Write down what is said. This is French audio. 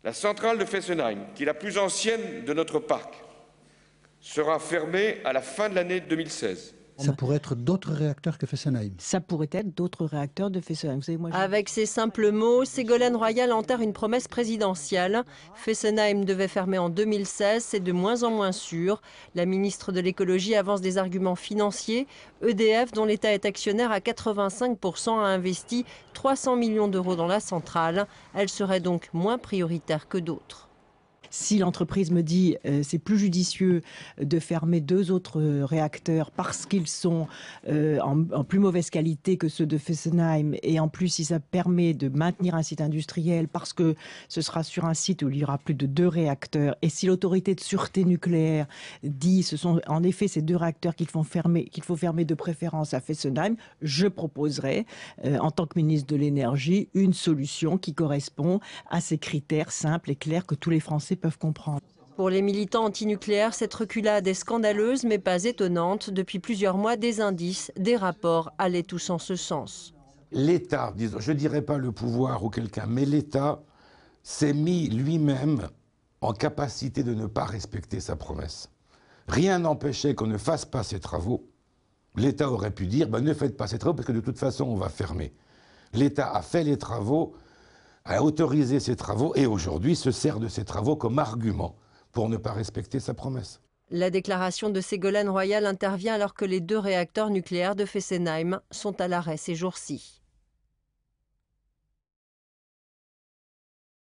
La centrale de Fessenheim, qui est la plus ancienne de notre parc, sera fermée à la fin de l'année 2016. Ça pourrait être d'autres réacteurs que Fessenheim. Ça pourrait être d'autres réacteurs de Fessenheim. Vous savez, Avec ces simples mots, Ségolène Royal enterre une promesse présidentielle. Fessenheim devait fermer en 2016, c'est de moins en moins sûr. La ministre de l'écologie avance des arguments financiers. EDF, dont l'État est actionnaire à 85%, a investi 300 millions d'euros dans la centrale. Elle serait donc moins prioritaire que d'autres. Si l'entreprise me dit c'est plus judicieux de fermer 2 autres réacteurs parce qu'ils sont en plus mauvaise qualité que ceux de Fessenheim, et en plus si ça permet de maintenir un site industriel parce que ce sera sur un site où il y aura plus de 2 réacteurs, et si l'autorité de sûreté nucléaire dit ce sont en effet ces 2 réacteurs qu'il faut fermer de préférence à Fessenheim, je proposerai en tant que ministre de l'énergie une solution qui correspond à ces critères simples et clairs que tous les Français peuvent comprendre. Pour les militants antinucléaires, cette reculade est scandaleuse mais pas étonnante. Depuis plusieurs mois, des indices, des rapports allaient tous en ce sens. L'État, je ne dirais pas le pouvoir ou quelqu'un, mais l'État s'est mis lui-même en capacité de ne pas respecter sa promesse. Rien n'empêchait qu'on ne fasse pas ces travaux. L'État aurait pu dire ne faites pas ces travaux parce que de toute façon on va fermer. L'État a fait les travaux, a autorisé ces travaux et aujourd'hui se sert de ces travaux comme argument pour ne pas respecter sa promesse. La déclaration de Ségolène Royal intervient alors que les 2 réacteurs nucléaires de Fessenheim sont à l'arrêt ces jours-ci.